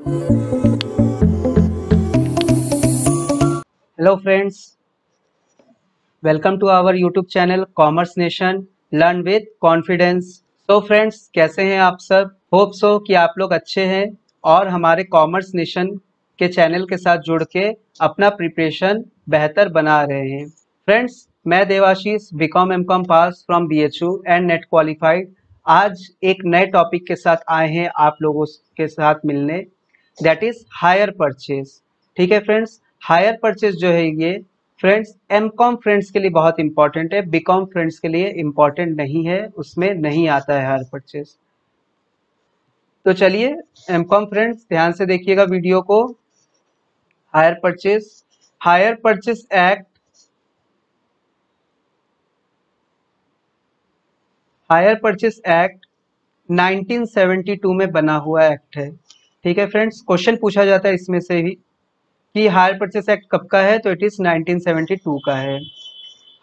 Hello friends, welcome to our YouTube channel Commerce Nation learn with confidence. So friends, कैसे हैं आप सब? Hope so कि आप लोग अच्छे हैं और हमारे कॉमर्स नेशन के चैनल के साथ जुड़ के अपना प्रिपरेशन बेहतर बना रहे हैं। फ्रेंड्स, मैं Devashish BCom MCom pass from BHU and NET qualified. आज एक नए टॉपिक के साथ आए हैं आप लोगों के साथ मिलने, दैट इज हायर परचेज। ठीक है फ्रेंड्स, हायर परचेज जो है ये फ्रेंड्स एमकॉम फ्रेंड्स के लिए बहुत इंपॉर्टेंट है, बीकॉम फ्रेंड्स के लिए इंपॉर्टेंट नहीं है, उसमें नहीं आता है हायर परचेज। तो चलिए एमकॉम फ्रेंड्स ध्यान से देखिएगा वीडियो को। Higher purchase, hire purchase act, hire purchase act 1972 में बना हुआ एक्ट है। ठीक है फ्रेंड्स, क्वेश्चन पूछा जाता है इसमें से ही कि हायर परचेज एक्ट कब का है, तो इट इज 1972 का है।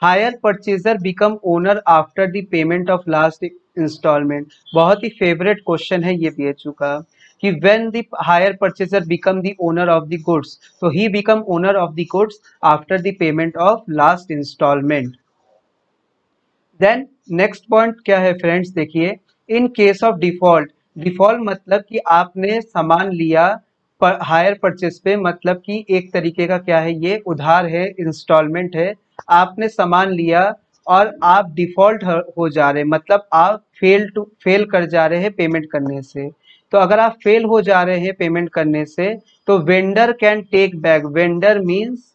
Hire purchaser become owner after the payment of last instalment. बहुत ही फेवरेट क्वेश्चन है ये बीएचयू का कि when the hire purchaser become the owner of the goods, तो he become owner of the goods after the payment of last instalment. Then next point क्या है friends, देखिए in case of default. Default मतलब कि आपने सामान लिया hire purchase पे, मतलब कि एक तरीके का क्या है, ये उधार है, इंस्टॉलमेंट है। आपने सामान लिया और आप डिफॉल्ट हो जा रहे, मतलब आप फेल कर जा रहे हैं पेमेंट करने से। तो अगर आप फेल हो जा रहे हैं पेमेंट करने से, तो vendor can take back. Vendor means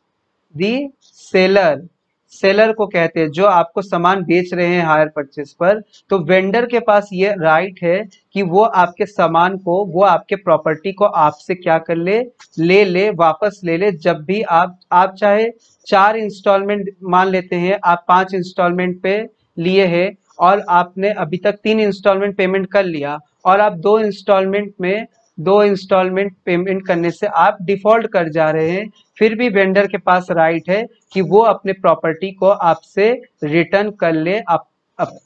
the seller, seller को कहते हैं जो आपको सामान बेच रहे हैं हायर परचेज पर। तो वेंडर के पास ये राइट है कि वो आपके सामान को, वो आपके प्रॉपर्टी को आपसे क्या कर ले, ले वापस ले ले। जब भी आप चाहे 4 इंस्टॉलमेंट, मान लेते हैं आप 5 इंस्टॉलमेंट पे लिए हैं और आपने अभी तक 3 इंस्टॉलमेंट पेमेंट कर लिया और आप 2 इंस्टॉलमेंट पेमेंट करने से आप डिफॉल्ट कर जा रहे हैं, फिर भी वेंडर के पास राइट है कि वो अपने प्रॉपर्टी को आपसे रिटर्न कर ले,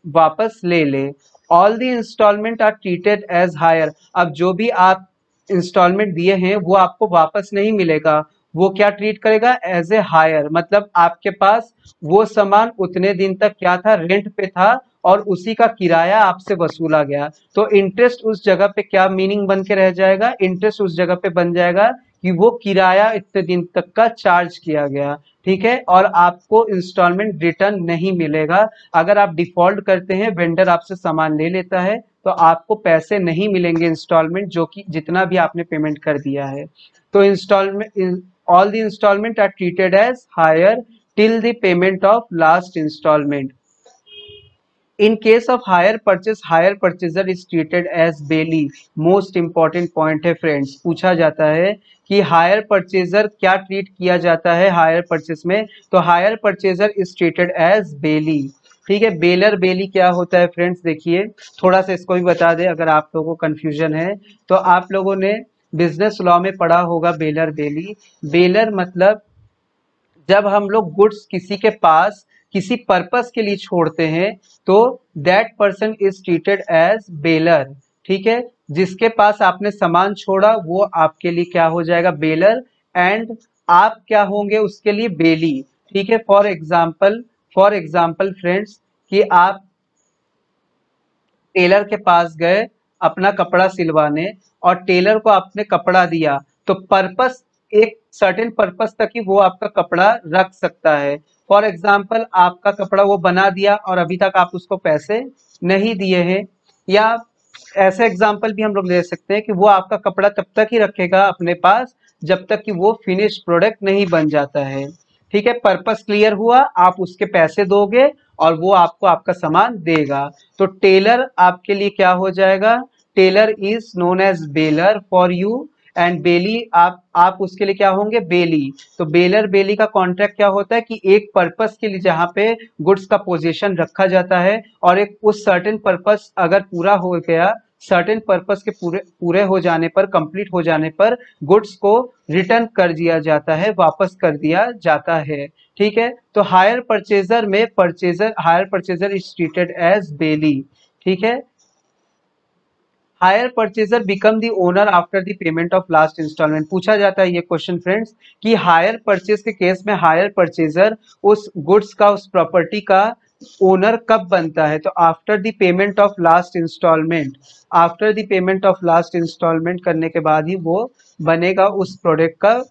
वापस ले ले। All the installment are treated as hire. अब जो भी आप इंस्टॉलमेंट दिए हैं वो आपको वापस नहीं मिलेगा, वो क्या ट्रीट करेगा, एज ए हायर। मतलब आपके पास वो सामान उतने दिन तक क्या था, रेंट पे था और उसी का किराया आपसे वसूला गया। तो इंटरेस्ट उस जगह पे क्या मीनिंग बन के रह जाएगा, इंटरेस्ट उस जगह पे बन जाएगा कि वो किराया इतने दिन तक का चार्ज किया गया। ठीक है, और आपको इंस्टॉलमेंट रिटर्न नहीं मिलेगा। अगर आप डिफॉल्ट करते हैं, वेंडर आपसे सामान ले लेता है, तो आपको पैसे नहीं मिलेंगे इंस्टॉलमेंट, जो कि जितना भी आपने पेमेंट कर दिया है। तो installment, all the installment are treated as hire till the payment of last installment. In case of hire purchase, hire purchaser is treated as bailee. Most important point है फ्रेंड्स, पूछा जाता है कि हायर परचेजर क्या treat किया जाता है higher purchase में, तो hire purchaser is treated as bailee. ठीक है, बेलर बेली क्या होता है फ्रेंड्स, देखिए थोड़ा सा इसको भी बता दें अगर आप लोगों को कंफ्यूजन है। तो आप लोगों ने बिजनेस लॉ में पढ़ा होगा बेलर बेली। बेलर मतलब जब हम लोग गुड्स किसी के पास किसी पर्पस के लिए छोड़ते हैं, तो that person is treated as bailor. ठीक है, जिसके पास आपने सामान छोड़ा वो आपके लिए क्या हो जाएगा, बेलर, एंड आप क्या होंगे उसके लिए, बेली। ठीक है, फॉर एग्जाम्पल फ्रेंड्स, कि आप टेलर के पास गए अपना कपड़ा सिलवाने और टेलर को आपने कपड़ा दिया, तो पर्पस, एक सर्टेन पर्पस तक ही वो आपका कपड़ा रख सकता है। फॉर एग्जाम्पल आपका कपड़ा वो बना दिया और अभी तक आप उसको पैसे नहीं दिए हैं, या ऐसे एग्जाम्पल भी हम लोग ले सकते हैं कि वो आपका कपड़ा तब तक ही रखेगा अपने पास जब तक कि वो फिनिश प्रोडक्ट नहीं बन जाता है। ठीक है, पर्पस क्लियर हुआ, आप उसके पैसे दोगे और वो आपको आपका सामान देगा। तो टेलर आपके लिए क्या हो जाएगा, tailor is known as bailor for you, and bailee आप उसके लिए क्या होंगे, बेली। तो बेलर बेली का कॉन्ट्रैक्ट क्या होता है कि एक पर्पस के लिए जहां पे गुड्स का पोजीशन रखा जाता है और एक उस सर्टेन पर्पस अगर पूरा हो गया, सर्टेन पर्पस के पूरे पूरे हो जाने पर, कंप्लीट हो जाने पर गुड्स को रिटर्न कर दिया जाता है, वापस कर दिया जाता है। ठीक है, तो हायर परचेजर में hire purchaser is treated as bailee. ठीक है, hire purchaser become the owner after the payment of last instalment. पूछा जाता है ये क्वेश्चन फ्रेंड्स कि हायर परचेज के केस में हायर परचेजर उस गुड्स का, उस प्रॉपर्टी का ओनर कब बनता है? तो after the payment of last instalment. After the payment of last instalment करने के बाद ही वो बनेगा उस प्रोडक्ट का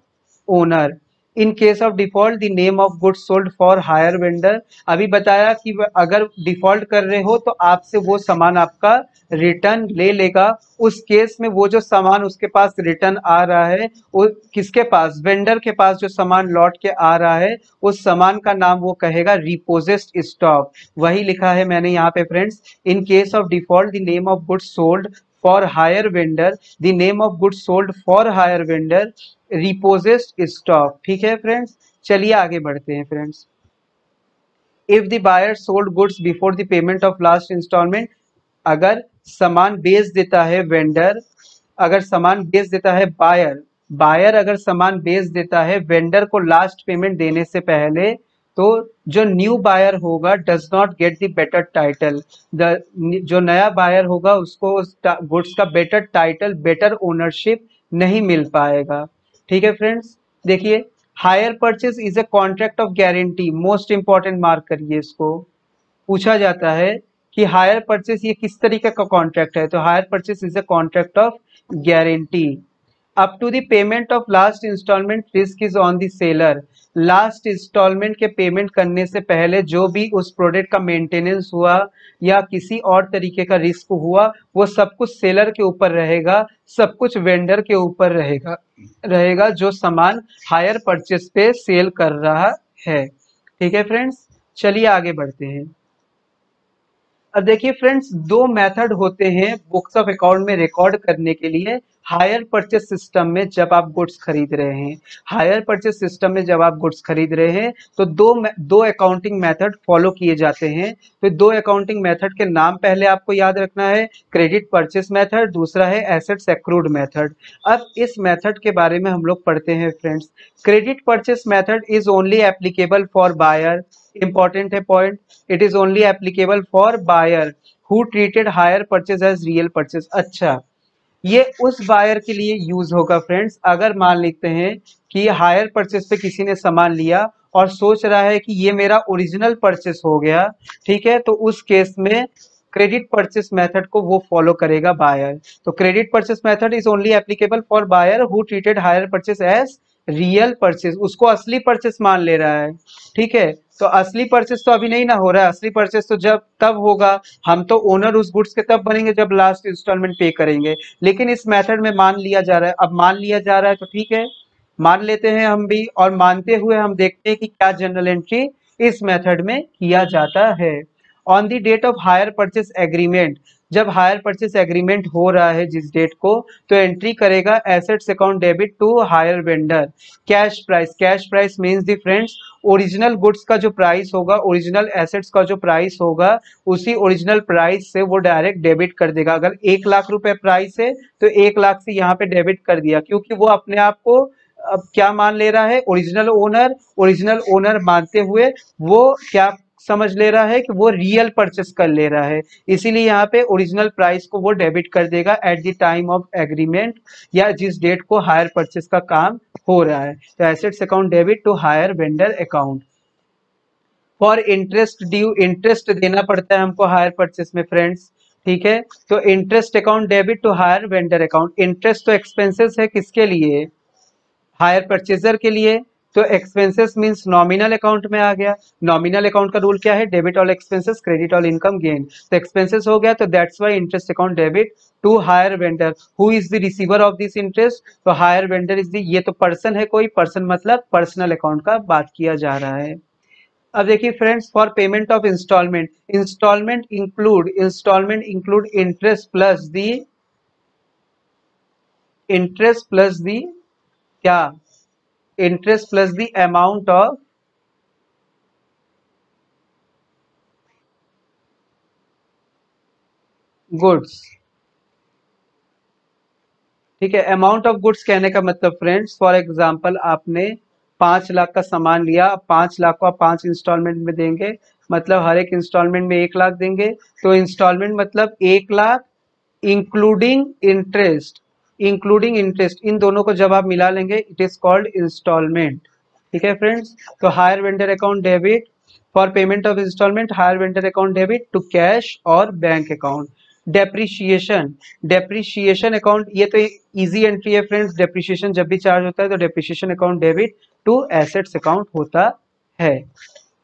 owner. In case of default the name of goods sold for hire vendor. अभी बताया कि अगर डिफॉल्ट कर रहे हो तो आपसे वो सामान आपका रिटर्न ले लेगा। उस केस में वो जो सामान उसके पास रिटर्न आ रहा है, वो किसके पास? वेंडर के पास जो सामान लौट के आ रहा है, उस सामान का नाम वो कहेगा रिपोजेस्ड स्टॉक। वही लिखा है मैंने यहाँ पे friends, in case of default the name of goods sold for hire vendor, the name of goods sold for hire vendor repossessed stock. ठीक है फ्रेंड्स, चलिए आगे बढ़ते हैं friends. If the buyer sold goods before the payment of last installment, अगर सामान बेच देता है वेंडर, अगर सामान बेच देता है बायर, बायर अगर सामान बेच देता है वेंडर को लास्ट पेमेंट देने से पहले, तो जो न्यू बायर होगा does not get the better title. जो नया बायर होगा उसको उस गुड्स का बेटर टाइटल, बेटर ओनरशिप नहीं मिल पाएगा। ठीक है फ्रेंड्स, देखिए hire purchase is a contract of guarantee. Most important mark करिए इसको। पूछा जाता है कि हायर परचेस ये किस तरीके का कॉन्ट्रैक्ट है? तो hire purchase is a contract of guarantee. Up to the payment of last installment risk is on the seller. Last installment के पेमेंट करने से पहले जो भी उस प्रोडक्ट का मेंटेनेंस हुआ या किसी और तरीके का रिस्क हुआ, वो सब कुछ सेलर के ऊपर रहेगा, सब कुछ वेंडर के ऊपर रहेगा जो सामान हायर परचेस पे सेल कर रहा है। ठीक है फ्रेंड्स, चलिए आगे बढ़ते हैं। अब देखिए फ्रेंड्स, दो मेथड होते हैं बुक्स ऑफ अकाउंट में रिकॉर्ड करने के लिए हायर परचेस सिस्टम में जब आप गुड्स खरीद रहे हैं। हायर परचेस सिस्टम में जब आप गुड्स खरीद रहे हैं तो दो अकाउंटिंग मेथड फॉलो किए जाते हैं। तो दो अकाउंटिंग मेथड के नाम पहले आपको याद रखना है, क्रेडिट परचेस मेथड, दूसरा है एसेट्स एक्रूड मेथड। अब इस मेथड के बारे में हम लोग पढ़ते हैं friends. Credit purchase method is only applicable for buyer. Important है point, it is only applicable for buyer who treated hire purchase as real purchase. अच्छा, ये उस बायर के लिए यूज होगा फ्रेंड्स अगर मान लेते हैं कि हायर परचेज पे किसी ने सामान लिया और सोच रहा है कि ये मेरा ओरिजिनल परचेस हो गया। ठीक है, तो उस केस में क्रेडिट परचेस मेथड को वो फॉलो करेगा बायर। तो credit purchase method is only applicable for buyer who treated hire purchase as real purchase. उसको असली परचेस मान ले रहा है। ठीक है, तो असली परचेस तो अभी नहीं ना हो रहा है, असली परचेस तो जब तब होगा, हम तो ओनर उस गुड्स के तब बनेंगे जब लास्ट इंस्टॉलमेंट पे करेंगे। लेकिन इस मेथड में मान लिया जा रहा है, अब मान लिया जा रहा है तो ठीक है, मान लेते हैं हम भी, और मानते हुए हम देखते हैं कि क्या जनरल एंट्री इस मेथड में किया जाता है। On the date of hire purchase agreement, जब हायर परचेस एग्रीमेंट हो रहा है जिस डेट को, तो एंट्री करेगा assets account debit to hire vendor. Cash price, cash price means the friends original goods का जो प्राइस होगा, ओरिजिनल एसेट्स का जो प्राइस होगा, उसी ओरिजिनल प्राइस से वो डायरेक्ट डेबिट कर देगा। अगर 1 लाख रुपए प्राइस है तो 1 लाख से यहाँ पे डेबिट कर दिया, क्योंकि वो अपने आप को अब क्या मान ले रहा है? Original owner. ओरिजिनल ओनर मानते हुए वो क्या समझ ले रहा है कि वो रियल परचेस कर ले रहा है, इसीलिए यहाँ पे ओरिजिनल प्राइस को वो डेबिट कर देगा at the time of agreement, या जिस डेट को हायर परचेस का काम हो रहा है। तो assets account debit to hire vendor account. For interest due, interest देना पड़ता है हमको हायर परचेस में फ्रेंड्स। ठीक है, तो interest account debit to hire vendor account. Interest तो एक्सपेंसेस है किसके लिए? हायर परचेजर के लिए। तो एक्सपेंसेस मींस नॉमिनल अकाउंट में आ गया। नॉमिनल अकाउंट का रूल क्या है? Debit all expenses, credit all income gain. तो एक्सपेंसेस हो गया, तो that's why interest account debit to hire vendor. Who is the receiver of this interest? तो हायर वेंडर इज द, ये तो पर्सन है, कोई पर्सन मतलब पर्सनल अकाउंट का बात किया जा रहा है। अब देखिए friends, for payment of installment, installment include interest plus the क्या? Interest plus the amount of goods. ठीक है, अमाउंट ऑफ गुड्स कहने का मतलब फ्रेंड्स, फॉर एग्जांपल आपने 5 लाख का सामान लिया, 5 लाख को आप 5 इंस्टॉलमेंट में देंगे, मतलब हर एक इंस्टॉलमेंट में 1 लाख देंगे। तो इंस्टॉलमेंट मतलब 1 लाख इंक्लूडिंग इंटरेस्ट, इन दोनों को जब आप मिला लेंगे इट इज कॉल्ड इंस्टॉलमेंट। ठीक है फ्रेंड्स, तो hire vendor account debit for payment of installment, hire vendor account debit to cash और बैंक अकाउंट। डेप्रीशिएशन अकाउंट, ये तो इजी एंट्री है फ्रेंड्स, डेप्रीशिएशन जब भी चार्ज होता है तो depreciation account debit to assets account होता है।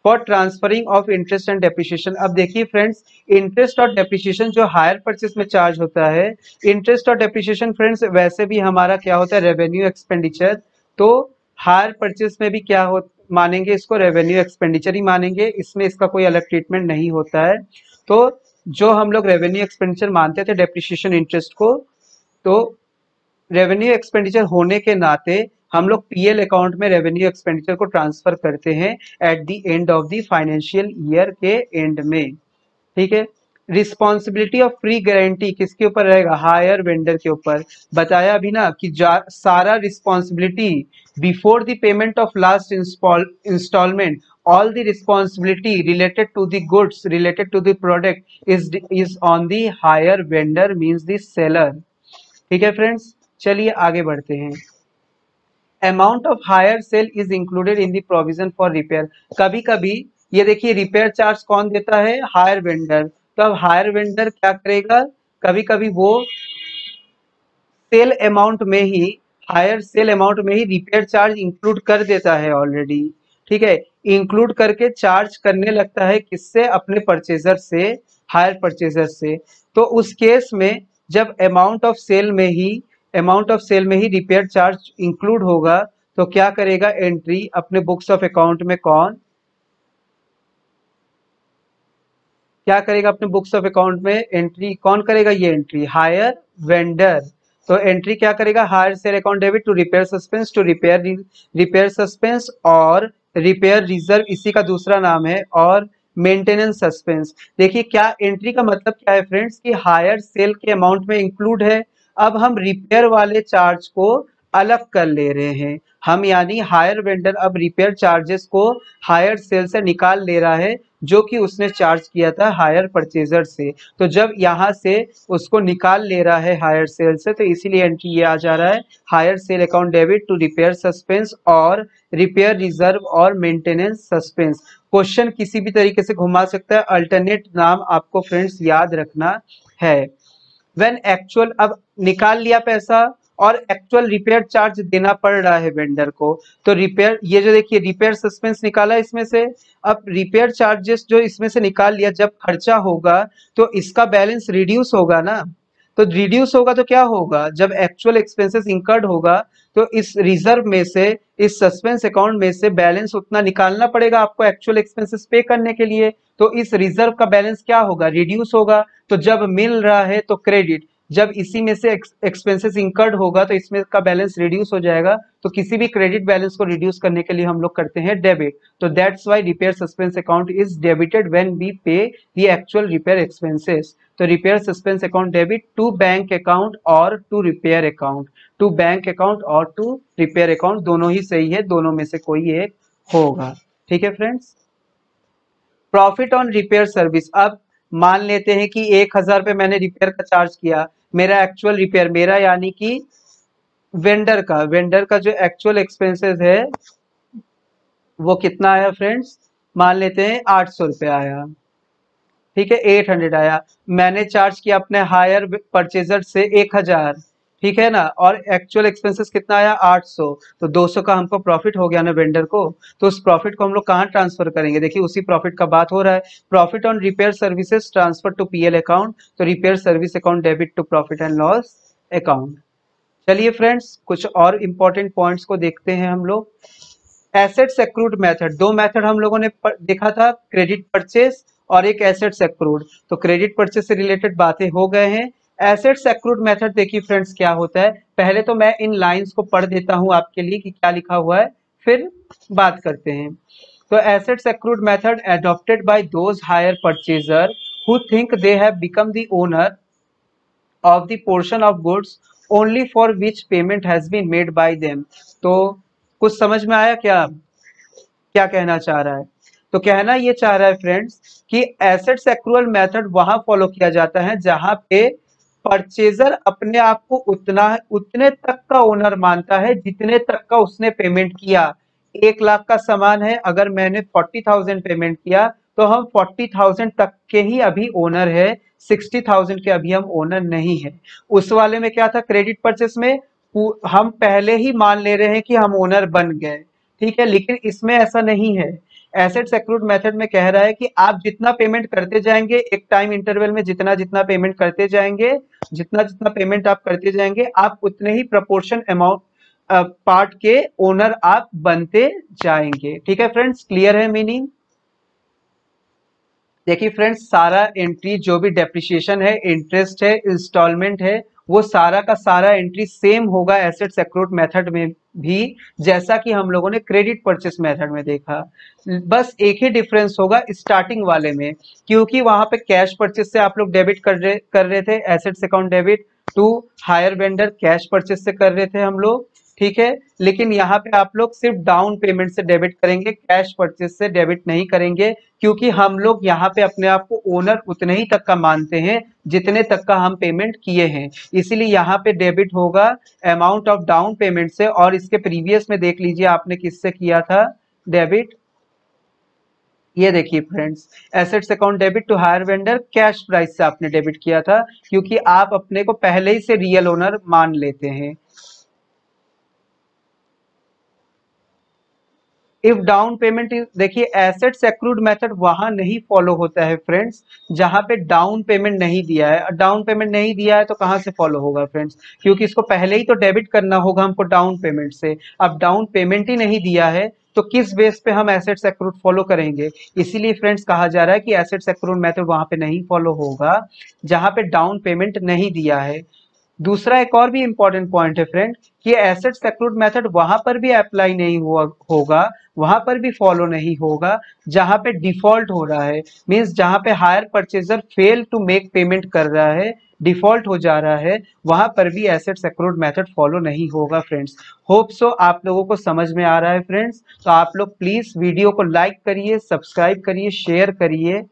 For transferring of interest and depreciation, अब देखिए फ्रेंड्स, इंटरेस्ट और डेप्रिसिएशन जो हायर परचेस में चार्ज होता है, इंटरेस्ट और डेप्रिसिएशन फ्रेंड्स वैसे भी हमारा क्या होता है, रेवेन्यू एक्सपेंडिचर। तो हायर परचेस में भी क्या हो मानेंगे, इसको रेवेन्यू एक्सपेंडिचर ही मानेंगे, इसमें इसका कोई अलग ट्रीटमेंट नहीं होता है। तो जो हम लोग रेवेन्यू एक्सपेंडिचर मानते थे डेप्रिसिएशन इंटरेस्ट को, तो रेवेन्यू एक्सपेंडिचर होने के नाते हम लोग पीएल अकाउंट में रेवेन्यू एक्सपेंडिचर को ट्रांसफर करते हैं at the end of the financial year के एंड में। ठीक है, रिस्पॉन्सिबिलिटी ऑफ फ्री गारंटी किसके ऊपर रहेगा, हायर वेंडर के ऊपर। बताया अभी ना कि सारा responsibility before the payment of last installment, all the responsibility related to the goods, related to the product is on the hire vendor, means the seller. ठीक है फ्रेंड्स, चलिए आगे बढ़ते हैं। Amount of hire sale is included in the provision for repair. कभी कभी ये देखिए रिपेयर चार्ज कौन देता है, हायर वेंडर। तो अब हायर वेंडर क्या करेगा, कभी कभी वो सेल अमाउंट में ही, हायर सेल अमाउंट में ही रिपेयर चार्ज इंक्लूड कर देता है ऑलरेडी। ठीक है, इंक्लूड करके चार्ज करने लगता है किससे, अपने परचेजर से, हायर परचेजर से। तो उस केस में जब अमाउंट ऑफ सेल में ही रिपेयर चार्ज इंक्लूड होगा, तो क्या करेगा, एंट्री अपने बुक्स ऑफ अकाउंट में क्या करेगा, अपने बुक्स ऑफ अकाउंट में एंट्री कौन करेगा, ये एंट्री हायर वेंडर। तो एंट्री क्या करेगा, hire sale account debit to repair suspense, to repair suspense और रिपेयर रिजर्व, इसी का दूसरा नाम है, और मेंटेनेंस सस्पेंस। देखिए क्या एंट्री का मतलब क्या है फ्रेंड्स, कि हायर सेल के अमाउंट में इंक्लूड है, अब हम रिपेयर वाले चार्ज को अलग कर ले रहे हैं हम, यानी हायर वेंडर अब रिपेयर चार्जेस को हायर सेल से निकाल ले रहा है, जो कि उसने चार्ज किया था हायर परचेजर से। तो जब यहाँ से उसको निकाल ले रहा है हायर सेल से, तो इसीलिए एंट्री ये आ जा रहा है, hire sale account debit to repair suspense और रिपेयर रिजर्व और मेंटेनेंस सस्पेंस। क्वेश्चन किसी भी तरीके से घुमा सकता है, अल्टरनेट नाम आपको फ्रेंड्स याद रखना है। व्हेन एक्चुअल, अब निकाल लिया पैसा और एक्चुअल रिपेयर चार्ज देना पड़ रहा है वेंडर को, तो रिपेयर, ये जो देखिए रिपेयर सस्पेंस निकाला इसमें से, अब रिपेयर चार्जेस जो इसमें से निकाल लिया, जब खर्चा होगा तो इसका बैलेंस रिड्यूस होगा ना। तो रिड्यूस होगा तो क्या होगा, जब एक्चुअल एक्सपेंसेस इंकर्ड होगा तो इस रिजर्व में से, इस सस्पेंस अकाउंट में से बैलेंस उतना निकालना पड़ेगा आपको एक्चुअल एक्सपेंसेस पे करने के लिए। तो इस रिजर्व का बैलेंस क्या होगा, रिड्यूस होगा। तो जब मिल रहा है तो क्रेडिट, जब इसी में से एक्सपेंसेस इंकर्ड होगा तो इसमें का बैलेंस रिड्यूस हो जाएगा। तो किसी भी क्रेडिट बैलेंस को रिड्यूस करने के लिए हम लोग करते हैं डेबिट। तो that's why repair suspense account is debited when we pay the actual repair expenses. तो repair suspense account debit to bank account और to repair account, to bank account और टू रिपेयर अकाउंट, दोनों ही सही है, दोनों में से कोई एक होगा। ठीक है friends, profit on repair service. अब मान लेते हैं कि 1000 रुपये मैंने रिपेयर का चार्ज किया, मेरा एक्चुअल रिपेयर, मेरा यानी कि वेंडर का जो एक्चुअल एक्सपेंसेस है वो कितना आया फ्रेंड्स, मान लेते हैं 800 रुपये आया। ठीक है, 800 आया, मैंने चार्ज किया अपने हायर परचेजर से 1000, ठीक है ना, और एक्चुअल एक्सपेंसेस कितना आया 800, तो 200 का हमको प्रॉफिट हो गया ना वेंडर को। तो उस प्रॉफिट को हम लोग कहाँ ट्रांसफर करेंगे, देखिए उसी प्रॉफिट का बात हो रहा है, profit on repair services transfer to PL account, तो repair service account debit to profit and loss account. चलिए फ्रेंड्स, कुछ और इंपॉर्टेंट पॉइंट्स को देखते हैं हम लोग। एसेट्स एक्रूड मेथड, दो मेथड हम लोगों ने देखा था, क्रेडिट परचेस और एक एसेट्स एक्रूड। तो क्रेडिट परचेस से रिलेटेड बातें हो गए हैं। एसेट्स एक्रूड मेथड देखिए फ्रेंड्स क्या होता है, पहले तो मैं इन लाइंस को पढ़ देता हूं आपके लिए कि क्या लिखा हुआ है, फिर बात करते हैं। तो assets accrued method adopted by those hire purchaser who think they have become the owner of the portion of goods only for which payment has been made by them। तो कुछ समझ में आया क्या, क्या कहना चाह रहा है, तो कहना ये चाह रहा है फ्रेंड्स कि एसेट्स एक्रूअल मेथड वहां फॉलो किया जाता है जहां पे परचेजर अपने आप को उतने तक का ओनर मानता है जितने तक का उसने पेमेंट किया। 1 लाख का सामान है, अगर मैंने 40,000 पेमेंट किया तो हम 40,000 तक के ही अभी ओनर है, 60,000 के अभी हम ओनर नहीं है। उस वाले में क्या था, क्रेडिट परचेस में हम पहले ही मान ले रहे हैं कि हम ओनर बन गए, ठीक है। लेकिन इसमें ऐसा नहीं है। एसेट्स एक्रूड मेथड में कह रहा है कि आप जितना पेमेंट करते जाएंगे, एक टाइम इंटरवल में जितना जितना पेमेंट करते जाएंगे, जितना जितना पेमेंट आप करते जाएंगे, आप उतने ही प्रपोर्शन अमाउंट पार्ट के ओनर आप बनते जाएंगे। ठीक है फ्रेंड्स, क्लियर है मीनिंग? देखिए फ्रेंड्स, सारा एंट्री जो भी डेप्रिसिएशन है, इंटरेस्ट है, इंस्टॉलमेंट है, वो सारा का सारा एंट्री सेम होगा एसेट्स एक्रूड मेथड में भी, जैसा कि हम लोगों ने क्रेडिट परचेस मेथड में देखा। बस एक ही डिफरेंस होगा स्टार्टिंग वाले में, क्योंकि वहां पे कैश परचेस से आप लोग डेबिट कर रहे थे, assets account debit to hire vendor cash purchase से कर रहे थे हम लोग, ठीक है। लेकिन यहाँ पे आप लोग सिर्फ डाउन पेमेंट से डेबिट करेंगे, कैश परचेस से डेबिट नहीं करेंगे, क्योंकि हम लोग यहाँ पे अपने आप को ओनर उतने ही तक का मानते हैं जितने तक का हम पेमेंट किए हैं। इसीलिए यहाँ पे डेबिट होगा अमाउंट ऑफ डाउन पेमेंट से। और इसके प्रीवियस में देख लीजिए आपने किससे किया था डेबिट, ये देखिए friends, assets account debit to hire vendor cash price से आपने डेबिट किया था, क्योंकि आप अपने को पहले ही से रियल ओनर मान लेते हैं। इफ डाउन पेमेंट इज, देखिए एसेट्स एक्रूड मेथड वहां नहीं फॉलो होता है फ्रेंड्स जहां पे डाउन पेमेंट नहीं दिया है। डाउन पेमेंट नहीं दिया है तो कहां से फॉलो होगा फ्रेंड्स, क्योंकि इसको पहले ही तो डेबिट करना होगा हमको डाउन पेमेंट से। अब डाउन पेमेंट ही नहीं दिया है तो किस बेस पे हम एसेट्स एक्रूड फॉलो करेंगे। इसीलिए फ्रेंड्स कहा जा रहा है कि एसेट्स एक्रूड मेथड वहां पे नहीं फॉलो होगा जहां पे डाउन पेमेंट नहीं दिया है। दूसरा एक और भी इंपॉर्टेंट पॉइंट है फ्रेंड, कि एसेट्स एक्रूड मेथड वहां पर भी अप्लाई नहीं हुआ होगा, वहां पर भी फॉलो नहीं होगा जहां पे डिफॉल्ट हो रहा है। मींस जहां पे hire purchaser fail to make payment कर रहा है, डिफॉल्ट हो जा रहा है, वहां पर भी एसेट्स एक्रूड मेथड फॉलो नहीं होगा फ्रेंड्स। होप सो आप लोगों को समझ में आ रहा है फ्रेंड्स। तो आप लोग प्लीज वीडियो को लाइक करिए, सब्सक्राइब करिए, शेयर करिए।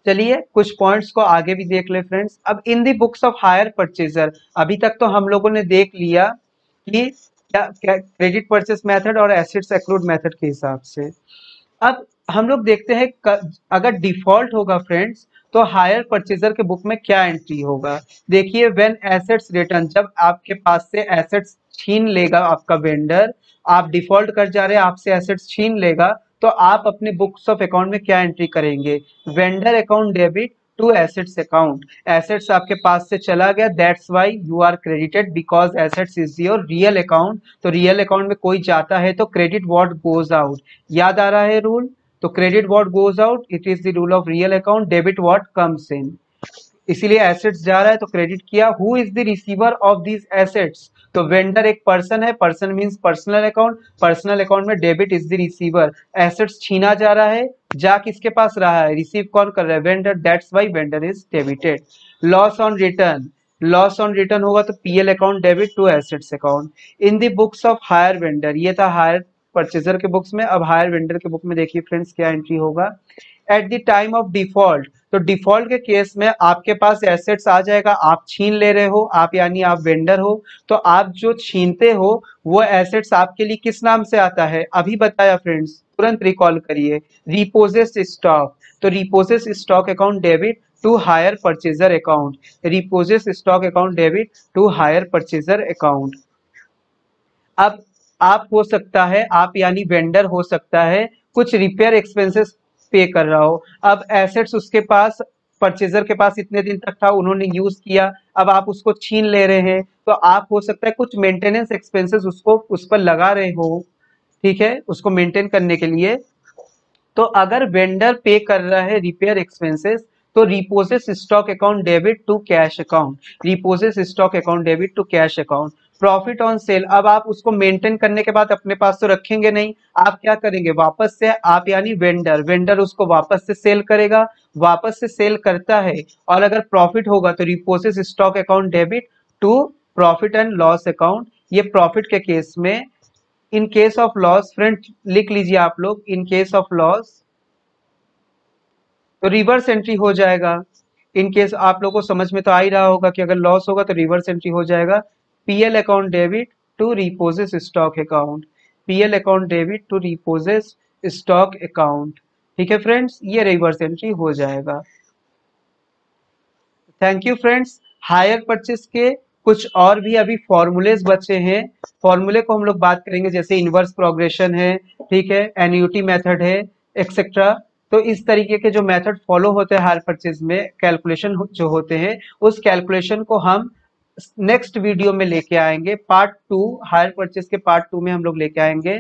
चलिए कुछ पॉइंट्स को आगे भी देख ले फ्रेंड्स। अब इन दी बुक्स ऑफ हायर परचेजर, अभी तक तो हम लोगों ने देख लिया कि क्या क्रेडिट परचेस मेथड और एसेट्स एक्रूड मेथड के हिसाब से। अब हम लोग देखते हैं अगर डिफॉल्ट होगा फ्रेंड्स तो हायर परचेजर के बुक में क्या एंट्री होगा। देखिए व्हेन एसेट्स रिटर्न, जब आपके पास से एसेट्स छीन लेगा आपका वेंडर, आप डिफॉल्ट कर जा रहे हैं, आपसे एसेट्स छीन लेगा, तो आप अपने बुक्स ऑफ अकाउंट में क्या एंट्री करेंगे, vendor account debit to assets account. Assets आपके पास से चला गया, that's why you are credited because assets is your real account. तो रियल अकाउंट में कोई जाता है तो क्रेडिट व्हाट गोज आउट, याद आ रहा है रूल। तो credit what goes out, it is the rule of real account, debit what comes in. इसीलिए एसेट्स जा रहा है तो क्रेडिट किया। Who is the receiver of these assets, तो वेंडर एक पर्सन है, person means personal account, personal account में debit is the receiver. Assets छीना जा रहा है, जा किसके पास रहा है, रिसीव कौन कर रहा है, vendor, that's why vendor is debited. Loss on return, loss on return होगा तो PL account debit to assets account. In the books of hire vendor, ये था हायर परचेजर के बुक्स में। अब हायर वेंडर के बुक में देखिए फ्रेंड्स क्या एंट्री होगा, at the time of default. तो डिफॉल्ट के केस में आपके पास एसेट्स आ जाएगा, आप छीन ले रहे हो, आप यानी आप वेंडर हो, तो आप जो छीनते हो वो एसेट्स आपके लिए किस नाम से आता है, अभी बताया फ्रेंड्स, तुरंत रिकॉल करिए, रिपोजेस स्टॉक। तो repossess stock account debit to hire purchaser account, repossess stock account debit to hire purchaser account. अब आप हो सकता है, आप यानी वेंडर हो सकता है कुछ रिपेयर एक्सपेंसेस पे कर रहा हो। अब एसेट्स उसके पास, परचेजर के पास इतने दिन तक था, उन्होंने यूज किया, अब आप उसको छीन ले रहे हैं, तो आप हो सकता है कुछ मेंटेनेंस एक्सपेंसेस उसको उस पर लगा रहे हो, ठीक है, उसको मेंटेन करने के लिए। तो अगर वेंडर पे कर रहा है रिपेयर एक्सपेंसेस तो repossess stock account debit to cash account, repossess stock account debit to cash account. Profit on sale, अब आप उसको मेंटेन करने के बाद अपने पास तो रखेंगे नहीं, आप क्या करेंगे, वापस से आप यानी वेंडर, वेंडर उसको वापस से सेल करेगा, वापस से सेल करता है, और अगर प्रॉफिट होगा तो repossess stock account debit to profit and loss account. ये प्रॉफिट के केस में। In case of loss, friend लिख लीजिए आप लोग, इन केस ऑफ लॉस तो रिवर्स एंट्री हो जाएगा। इन केस आप लोगों को समझ में तो आ ही रहा होगा कि अगर लॉस होगा तो रिवर्स एंट्री हो जाएगा, PL account debit to repossess stock account, PL account debit to repossess stock account. ठीक है फ्रेंड्स, ये रिवर्स एंट्री हो जाएगा। Thank you friends. Hire purchase के कुछ और भी अभी फॉर्मूलेज बचे हैं, फॉर्मूले को हम लोग बात करेंगे, जैसे इनवर्स प्रोग्रेशन है, ठीक है, एन्युटी मेथड है, एक्सेट्रा। तो इस तरीके के जो मेथड फॉलो होते हैं हायर परचेज में, कैलकुलेशन जो होते हैं, उस कैलकुलेशन को हम नेक्स्ट वीडियो में लेके आएंगे, पार्ट 2, हायर परचेज के पार्ट 2 में हम लोग लेके आएंगे।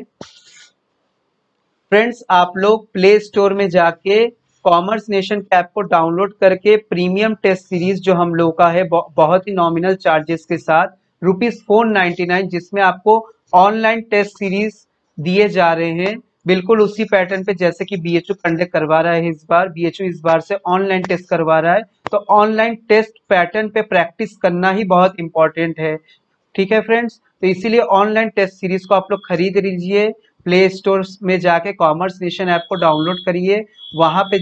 फ्रेंड्स, आप लोग प्ले स्टोर में जाके कॉमर्स नेशन के ऐप को डाउनलोड करके प्रीमियम टेस्ट सीरीज जो हम लोग का है बहुत ही नॉमिनल चार्जेस के साथ ₹499, जिसमें आपको ऑनलाइन टेस्ट सीरीज दिए जा रहे हैं बिल्कुल उसी पैटर्न पे जैसे कि बीएचयू कंडक्ट करवा रहा है। इस बार बीएचयू इस बार से ऑनलाइन टेस्ट करवा रहा है, तो ऑनलाइन टेस्ट पैटर्न पे प्रैक्टिस करना ही बहुत इंपॉर्टेंट है। ठीक है फ्रेंड्स, तो इसीलिए ऑनलाइन टेस्ट सीरीज को आप लोग खरीद लीजिए, प्ले स्टोर में जाके कॉमर्स नेशन ऐप को डाउनलोड करिए, वहां पे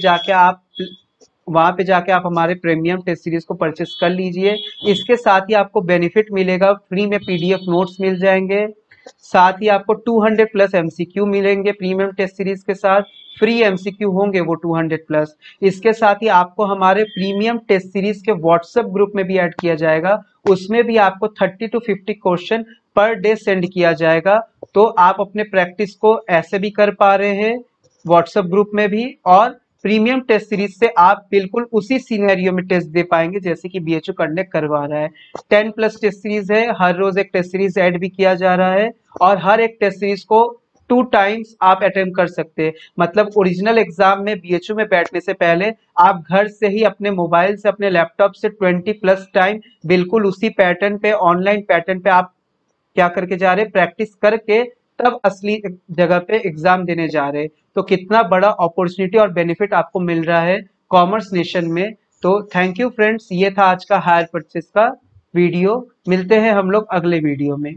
जाके आप हमारे प्रीमियम टेस्ट सीरीज को परचेस कर लीजिए। इसके साथ ही आपको बेनिफिट मिलेगा, फ्री में पीडीएफ नोट्स मिल जाएंगे, साथ ही आपको 200 प्लस एमसीक्यू मिलेंगे प्रीमियम टेस्ट सीरीज के साथ, फ्री एमसीक्यू होंगे वो 200 प्लस। इसके साथ ही आपको हमारे प्रीमियम टेस्ट सीरीज के व्हाट्सएप ग्रुप में भी ऐड किया जाएगा, उसमें भी आपको 30 to 50 question per day send किया जाएगा। तो आप अपने प्रैक्टिस को ऐसे भी कर पा रहे हैं व्हाट्सएप ग्रुप में भी, और प्रीमियम टेस्ट सीरीज से आप बिल्कुल उसी सिनेरियो में टेस्ट दे पाएंगे जैसे कि बीएचयू कंडक्ट करवा रहा है। 10 प्लस टेस्ट सीरीज है, हर रोज एक टेस्ट सीरीज ऐड भी किया जा रहा है, और हर एक टेस्ट सीरीज को 2 टाइम्स आप अटेम्प्ट कर सकते हैं। मतलब ओरिजिनल एग्जाम में बीएचयू में बैठने से पहले आप घर से ही अपने मोबाइल से, अपने लैपटॉप से 20 प्लस टाइम बिल्कुल उसी पैटर्न पे, ऑनलाइन पैटर्न पे आप क्या करके जा रहे, प्रैक्टिस करके तब असली जगह पे एग्जाम देने जा रहे। तो कितना बड़ा अपॉर्चुनिटी और बेनिफिट आपको मिल रहा है कॉमर्स नेशन में। तो थैंक यू फ्रेंड्स, ये था आज का हायर परचेस का वीडियो। मिलते हैं हम लोग अगले वीडियो में।